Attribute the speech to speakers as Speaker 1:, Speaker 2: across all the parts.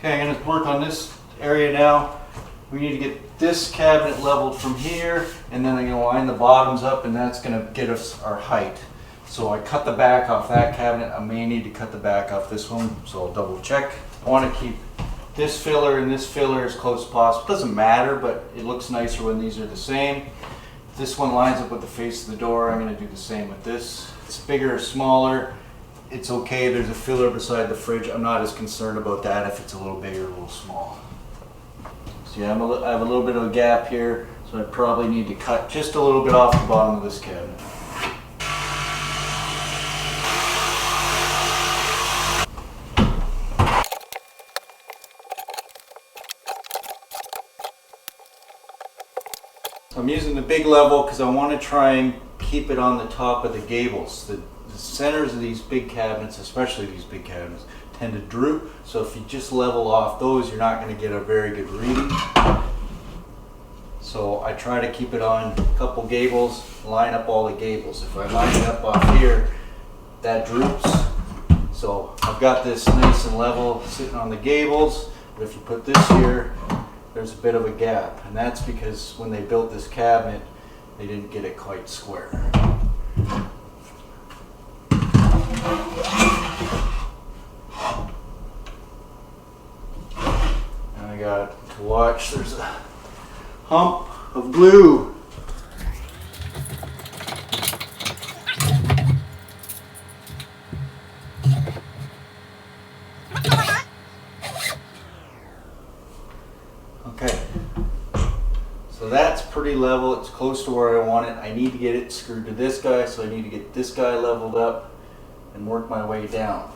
Speaker 1: Okay, I'm going to work on this area now. We need to get this cabinet leveled from here, and then I'm going to line the bottoms up, and that's going to get us our height. So I cut the back off that cabinet. I may need to cut the back off this one, so I'll double check. I want to keep this filler and this filler as close as possible. It doesn't matter, but it looks nicer when these are the same. If this one lines up with the face of the door, I'm going to do the same with this. It's bigger or smaller, it's okay. There's a filler beside the fridge. I'm not as concerned about that if it's a little big or a little small. So yeah, I have a little bit of a gap here, so I probably need to cut just a little bit off the bottom of this cabinet. I'm using the big level because I want to try and keep it on the top of the gables. The centers of these big cabinets, especially these big cabinets, tend to droop. So if you just level off those, you're not going to get a very good reading. So I try to keep it on a couple gables, line up all the gables. If I line it up off here, that droops. So I've got this nice and level sitting on the gables, but if you put this here, there's a bit of a gap, and that's because when they built this cabinet, they didn't get it quite square. And I got to watch, there's a hump of glue. Okay, so that's pretty level. It's close to where I want it. I need to get it screwed to this guy, so I need to get this guy leveled up and work my way down.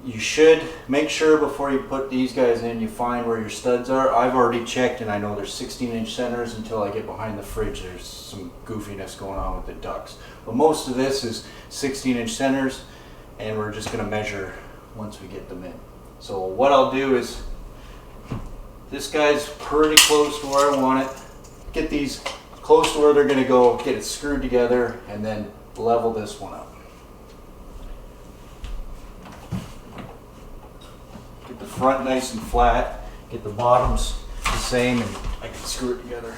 Speaker 1: You should make sure before you put these guys in, you find where your studs are. I've already checked and I know there's 16-inch centers. Until I get behind the fridge, there's some goofiness going on with the ducts. But most of this is 16-inch centers, and we're just going to measure once we get them in. So what I'll do is, this guy's pretty close to where I want it. Get these close to where they're going to go, get it screwed together, and then level this one up. Get the front nice and flat, get the bottoms the same, and I can screw it together.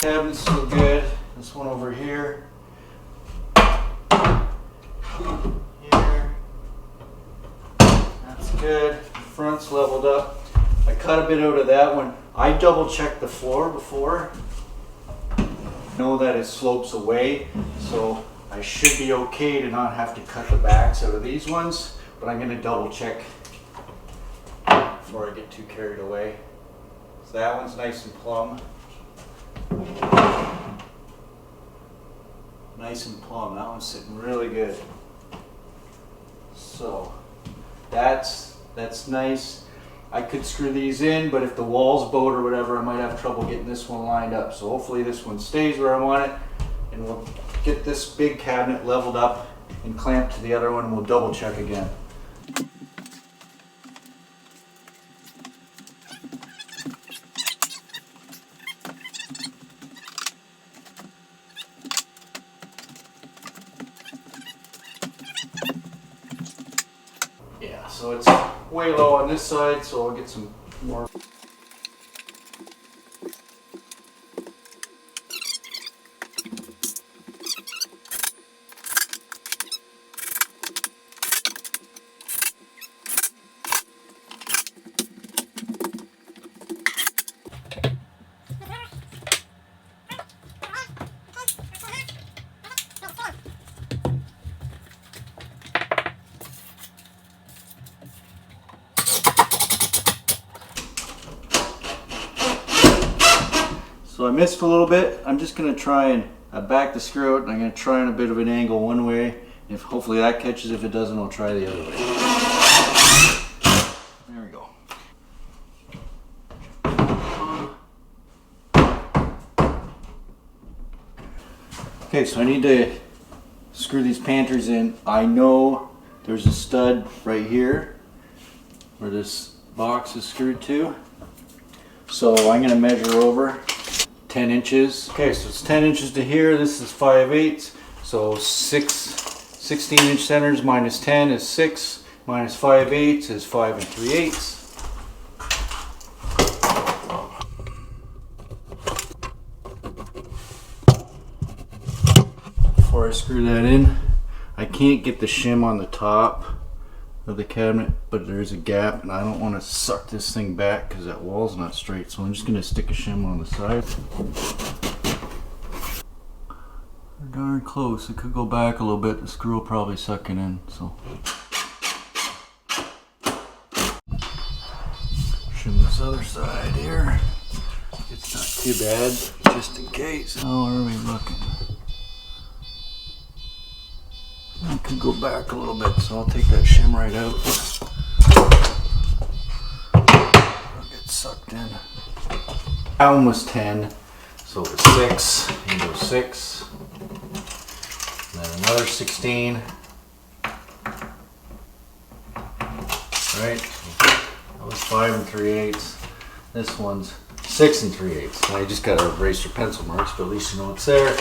Speaker 1: Cabinet's still good. This one over here. Here. That's good. The front's leveled up. I cut a bit out of that one. I double checked the floor before. I know that it slopes away, so I should be okay to not have to cut the backs out of these ones, but I'm going to double check before I get too carried away. So that one's nice and plumb. Nice and plumb. That one's sitting really good. So that's nice. I could screw these in, but if the wall's bowed or whatever, I might have trouble getting this one lined up. So hopefully this one stays where I want it, and we'll get this big cabinet leveled up and clamped to the other one, and we'll double check again. So it's way low on this side, so I'll get some more. So I missed a little bit. I'm just going to try and back the screw out, and I'm going to try on a bit of an angle one way. If hopefully that catches. If it doesn't, I'll try the other way. There we go. Okay, so I need to screw these pantries in. I know there's a stud right here where this box is screwed to. So I'm going to measure over 10 inches. Okay, so it's 10 inches to here. This is 5/8. So 16-inch centers minus 10 is 6. Minus 5/8 is 5 3/8. Before I screw that in, I can't get the shim on the top of the cabinet, but there's a gap and I don't want to suck this thing back because that wall's not straight, so I'm just going to stick a shim on the side. We're darn close. It could go back a little bit. The screw will probably suck it in, so shim this other side here. It's not too bad, just in case. How are we looking? I could go back a little bit, so I'll take that shim right out. It'll get sucked in. That one was 10, so it's 6. You go 6. And then another 16. Right? That was 5 3/8. This one's 6 3/8. And I just got to erase your pencil marks, but at least you know it's there.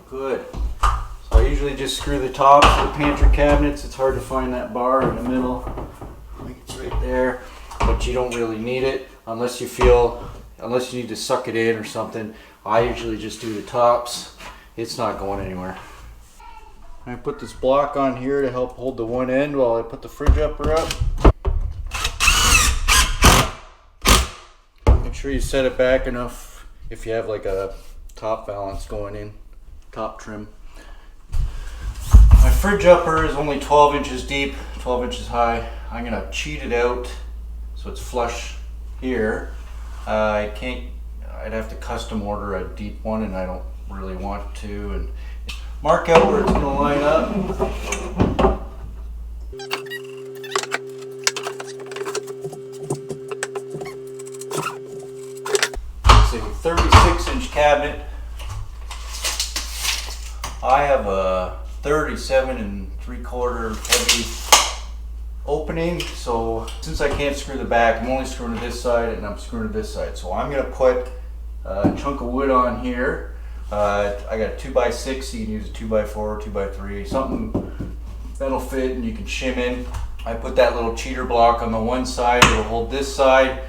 Speaker 1: Good. So I usually just screw the tops of the pantry cabinets. It's hard to find that bar in the middle. Like it's right there, but you don't really need it unless you need to suck it in or something. I usually just do the tops. It's not going anywhere. I put this block on here to help hold the one end while I put the fridge upper up. Make sure you set it back enough if you have like a top valance going in. Top trim. My fridge upper is only 12 inches deep, 12 inches high. I'm gonna cheat it out so it's flush here. I'd have to custom order a deep one and I don't really want to. And mark out where it's gonna line up. It's a 36-inch cabinet. I have a 37 3/4 heavy opening, so since I can't screw the back, I'm only screwing to this side and I'm screwing to this side. So I'm going to put a chunk of wood on here. I got a 2x6, you can use a 2x4, 2x3, something that'll fit and you can shim in. I put that little cheater block on the one side, it'll hold this side.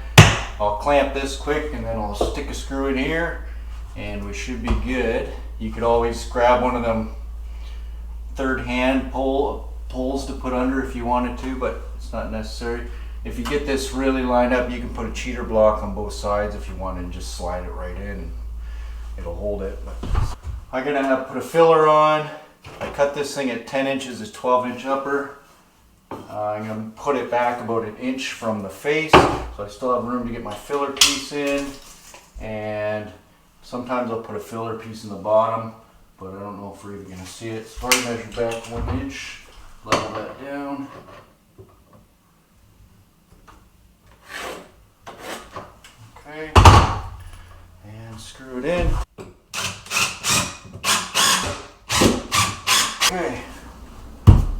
Speaker 1: I'll clamp this quick and then I'll stick a screw in here and we should be good. You could always grab one of them third hand poles to put under if you wanted to, but it's not necessary. If you get this really lined up, you can put a cheater block on both sides if you want and just slide it right in. It'll hold it. But I'm gonna have to put a filler on. I cut this thing at 10 inches, it's 12-inch upper. I'm gonna put it back about 1 inch from the face, so I still have room to get my filler piece in. And sometimes I'll put a filler piece in the bottom, but I don't know if we're even going to see it. So I measure back 1 inch, level that down. Okay, and screw it in. Okay,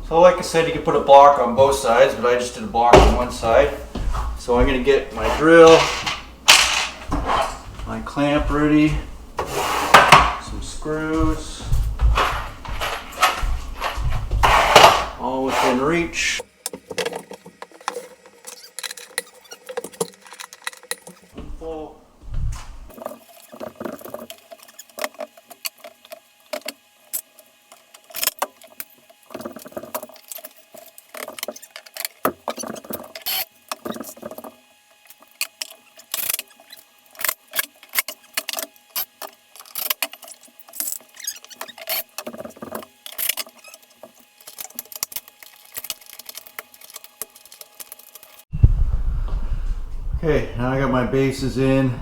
Speaker 1: so like I said, you can put a block on both sides, but I just did a block on one side. So I'm going to get my drill, my clamp ready, some screws, all within reach. Full. Okay, now I got my bases in,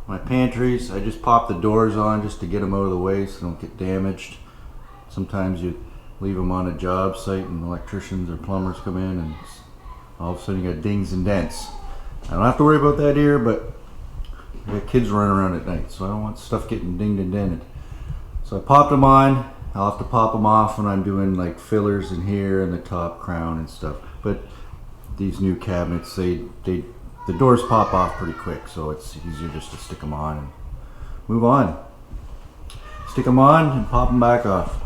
Speaker 1: my pantries. I just popped the doors on just to get them out of the way so they don't get damaged. Sometimes you leave them on a job site and electricians or plumbers come in and all of a sudden you got dings and dents. I don't have to worry about that here, but I got kids running around at night, so I don't want stuff getting dinged and dented. So I popped them on. I'll have to pop them off when I'm doing like fillers in here and the top crown and stuff. But these new cabinets, the doors pop off pretty quick, so it's easier just to stick them on and move on. Stick them on and pop them back off.